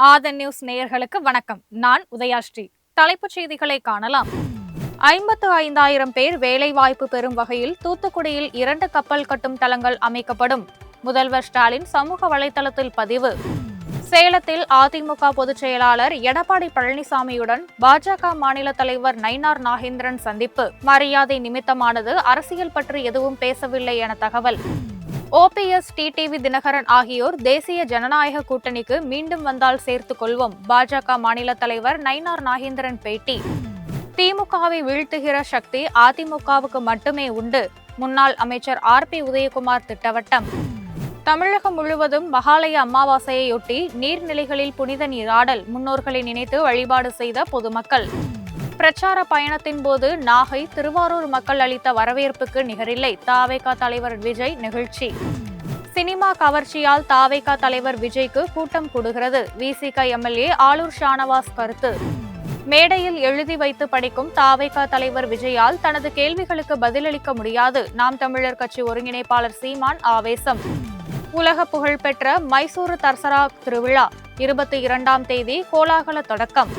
ஆதன் news நேயர்களுக்கு வணக்கம். நான் உதயாஸ்ரீ. தலைப்புச் செய்திகளை காணலாம். 55,000 பேர் வேலைவாய்ப்பு பெறும் வகையில் தூத்துக்குடியில் 2 கப்பல் கட்டும் தளங்கள் அமைக்கப்படும். முதல்வர் ஸ்டாலின் சமூக வலைதளத்தில் பதிவு. சேலத்தில் அதிமுக பொதுச் செயலாளர் எடப்பாடி பழனிசாமியுடன் பாஜக மாநில தலைவர் நயினார் நாகேந்திரன் சந்திப்பு. மரியாதை நிமித்தமானது, அரசியல் பற்றி எதுவும் பேசவில்லை என தகவல். OPS, டிடிவி தினகரன் ஆகியோர் தேசிய ஜனநாயக கூட்டணிக்கு மீண்டும் வந்தால் சேர்த்துக் கொள்வோம். பாஜக மாநில தலைவர் நயினார் நாகேந்திரன் பேட்டி. திமுகவை வீழ்த்துகிற சக்தி அதிமுகவுக்கு மட்டுமே உண்டு. முன்னாள் அமைச்சர் RP உதயகுமார் திட்டவட்டம். தமிழகம் முழுவதும் மகாலய அமாவாசையொட்டி நீர்நிலைகளில் புனித நீராடல். முன்னோர்களை நினைத்து வழிபாடு செய்த பொதுமக்கள். பிரச்சார பயணத்தின் போது நாகை, திருவாரூர் மக்கள் அளித்த வரவேற்புக்கு நிகரில்லை. தாவேகா தலைவர் விஜய் நெகிழ்ச்சி. சினிமா கவர்ச்சியால் தாவேகா தலைவர் விஜய்க்கு கூட்டம் கூடுகிறது. VCK MLA ஆலூர் ஷானவாஸ் கருத்து. மேடையில் எழுதி வைத்து படிக்கும் தாவேகா தலைவர் விஜயால் தனது கேள்விகளுக்கு பதிலளிக்க முடியாது. நாம் தமிழர் கட்சி ஒருங்கிணைப்பாளர் சீமான் ஆவேசம். உலக புகழ்பெற்ற மைசூரு தர்சரா திருவிழா 22ஆம் தேதி கோலாகல தொடக்கம்.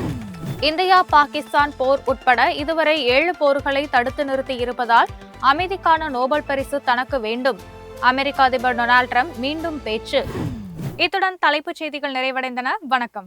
இந்தியா பாகிஸ்தான் போர் உட்பட இதுவரை 7 போர்களை தடுத்து நிறுத்தி இருப்பதால் அமைதிக்கான நோபல் பரிசு தனக்கு வேண்டும். அமெரிக்க அதிபர் டொனால்ட் ட்ரம்ப் மீண்டும் பேச்சு. இத்துடன் தலைப்புச் செய்திகள் நிறைவடைந்தன. வணக்கம்.